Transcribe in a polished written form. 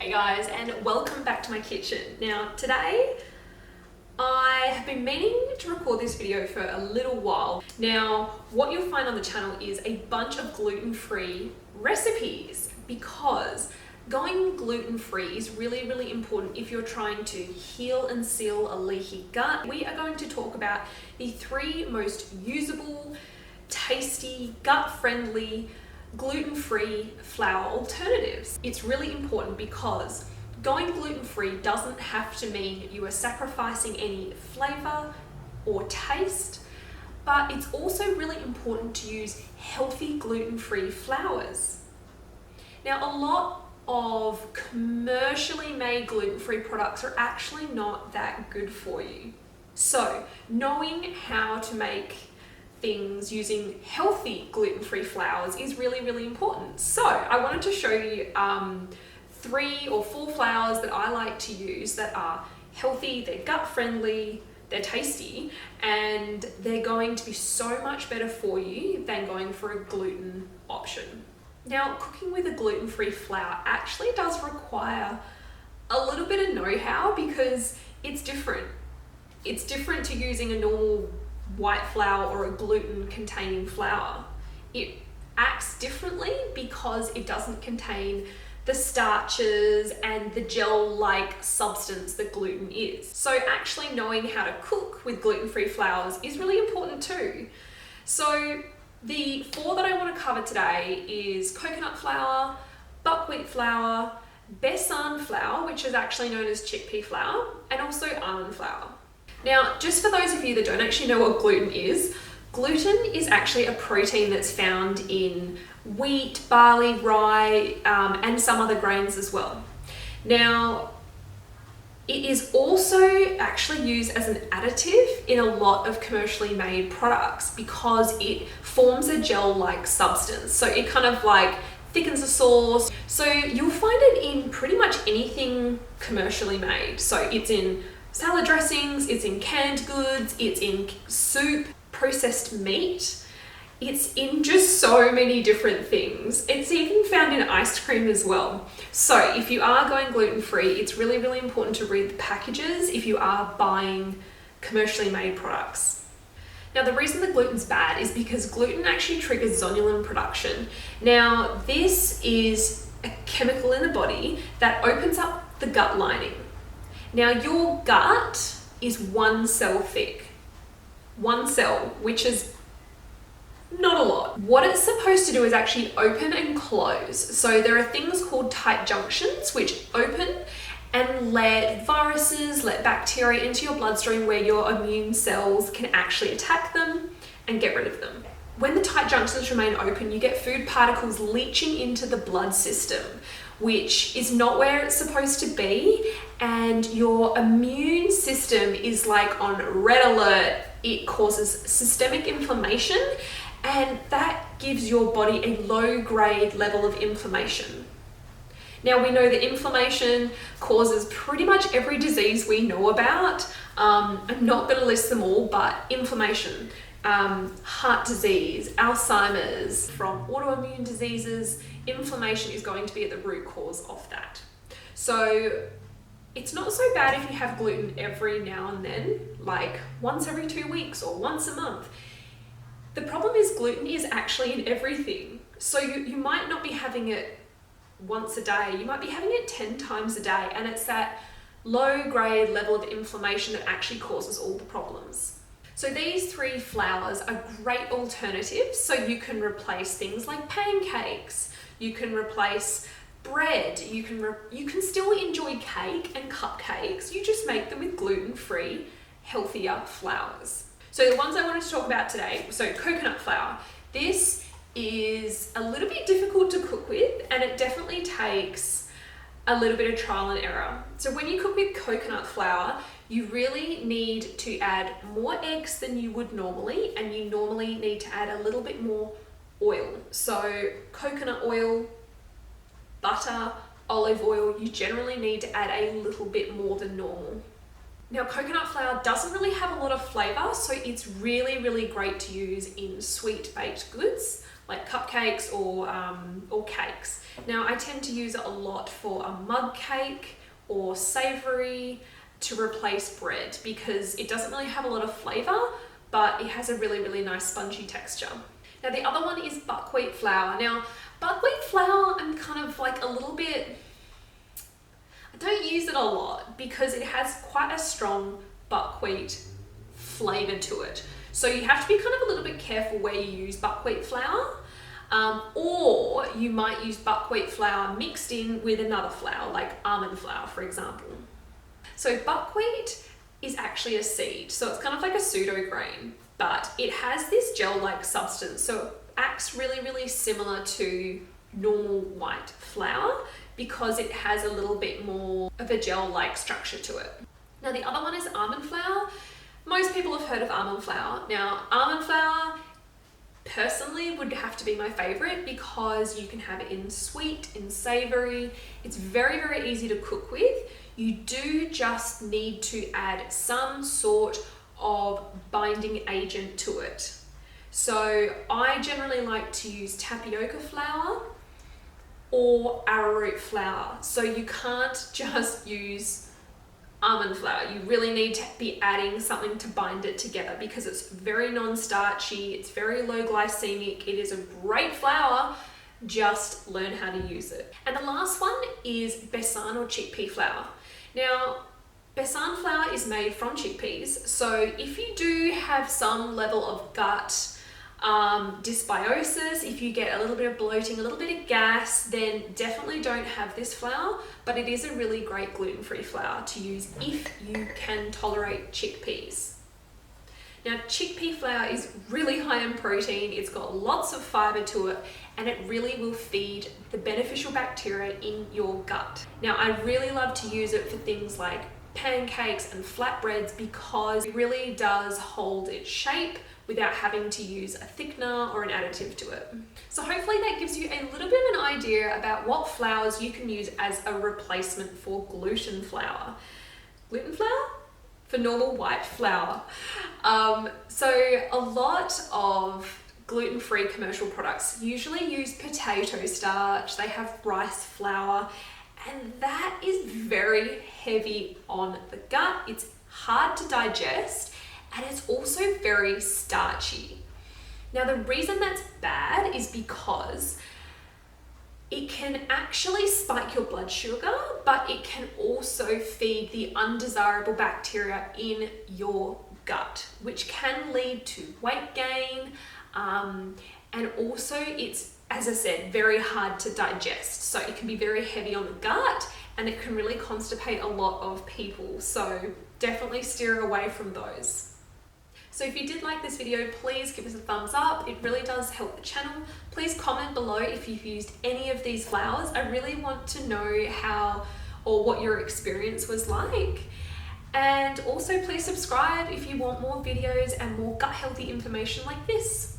Hey guys, and welcome back to my kitchen. Now today I have been meaning to record this video for a little while. Now what you'll find on the channel is a bunch of gluten-free recipes because going gluten-free is really important if you're trying to heal and seal a leaky gut. We are going to talk about the 3 most usable, tasty, gut-friendly, gluten-free flour alternatives. It's really important because going gluten-free doesn't have to mean you are sacrificing any flavor or taste, but it's also really important to use healthy gluten-free flours. Now, a lot of commercially made gluten-free products are actually not that good for you. So, knowing how to make things using healthy gluten-free flours is really important. So I wanted to show you 3 or 4 flours that I like to use that are healthy, they're gut friendly, they're tasty, and they're going to be so much better for you than going for a gluten option. Now, cooking with a gluten-free flour actually does require a little bit of know-how because it's different. It's different to using a normal white flour or a gluten-containing flour. It acts differently because it doesn't contain the starches and the gel-like substance that gluten is. So actually knowing how to cook with gluten-free flours is really important too. So the 4 that I want to cover today is coconut flour, buckwheat flour, besan flour, which is actually known as chickpea flour, and also almond flour. Now, just for those of you that don't actually know what gluten is actually a protein that's found in wheat, barley, rye, and some other grains as well. Now, it is also actually used as an additive in a lot of commercially made products because it forms a gel-like substance. So it kind of like thickens the sauce. So you'll find it in pretty much anything commercially made. So it's in salad dressings, it's in canned goods, it's in soup, processed meat, it's in just so many different things. It's even found in ice cream as well. So if you are going gluten-free, it's really important to read the packages if you are buying commercially made products. Now, the reason the gluten's bad is because gluten actually triggers zonulin production. Now, this is a chemical in the body that opens up the gut lining. Now, your gut is 1 cell thick. 1 cell, which is not a lot. What it's supposed to do is actually open and close. So there are things called tight junctions, which open and let viruses, let bacteria into your bloodstream where your immune cells can actually attack them and get rid of them. When the tight junctions remain open, you get food particles leaching into the blood system, which is not where it's supposed to be, and your immune system is like on red alert. It causes systemic inflammation, and that gives your body a low-grade level of inflammation. Now, we know that inflammation causes pretty much every disease we know about. I'm not going to list them all, but inflammation, heart disease, Alzheimer's, from autoimmune diseases, inflammation is going to be at the root cause of that. So it's not so bad if you have gluten every now and then, like once every 2 weeks or once a month. The problem is gluten is actually in everything. So you might not be having it once a day, you might be having it 10 times a day, and it's that low-grade level of inflammation that actually causes all the problems. So these 3 flours are great alternatives. So you can replace things like pancakes, you can replace bread, you can still enjoy cake and cupcakes, you just make them with gluten-free, healthier flours. So the ones I wanted to talk about today, so coconut flour. This is a little bit difficult to cook with, and it definitely takes a little bit of trial and error. So when you cook with coconut flour, you really need to add more eggs than you would normally, and you normally need to add a little bit more oil. So coconut oil, butter, olive oil, you generally need to add a little bit more than normal. Now, coconut flour doesn't really have a lot of flavor, so it's really, really great to use in sweet baked goods like cupcakes or cakes. Now, I tend to use it a lot for a mug cake or savory to replace bread because it doesn't really have a lot of flavor, but it has a really, really nice spongy texture. Now, the other one is buckwheat flour. Now, buckwheat flour, I'm kind of like a little bit, I don't use it a lot because it has quite a strong buckwheat flavor to it. So you have to be kind of a little bit careful where you use buckwheat flour, or you might use buckwheat flour mixed in with another flour, like almond flour, for example. So buckwheat is actually a seed, so it's kind of like a pseudo grain, but it has this gel-like substance, so it acts really, really similar to normal white flour because it has a little bit more of a gel-like structure to it. Now, the other one is almond flour. Most people have heard of almond flour. Now, almond flour personally would have to be my favorite because you can have it in sweet, in savory. It's very, very easy to cook with. You do just need to add some sort of binding agent to it. So I generally like to use tapioca flour or arrowroot flour. So you can't just use almond flour. You really need to be adding something to bind it together because it's very non-starchy, it's very low glycemic, it is a great flour, just learn how to use it. And the last one is besan or chickpea flour. Now, besan flour is made from chickpeas, so if you do have some level of gut dysbiosis, if you get a little bit of bloating, a little bit of gas, then definitely don't have this flour, but it is a really great gluten-free flour to use if you can tolerate chickpeas. Now, chickpea flour is really high in protein, it's got lots of fiber to it, and it really will feed the beneficial bacteria in your gut. Now, I really love to use it for things like pancakes and flatbreads because it really does hold its shape without having to use a thickener or an additive to it. So hopefully that gives you a little bit of an idea about what flours you can use as a replacement for gluten flour. Gluten flour? For normal white flour. So a lot of gluten-free commercial products usually use potato starch, they have rice flour, and that is very heavy on the gut. It's hard to digest, and it's also very starchy. Now, the reason that's bad is because it can actually spike your blood sugar, but it can also feed the undesirable bacteria in your gut, which can lead to weight gain, and also it's, as I said, very hard to digest. So it can be very heavy on the gut, and it can really constipate a lot of people. So definitely steer away from those. So if you did like this video, please give us a thumbs up. It really does help the channel. Please comment below if you've used any of these flours. I really want to know how or what your experience was like. And also please subscribe if you want more videos and more gut healthy information like this.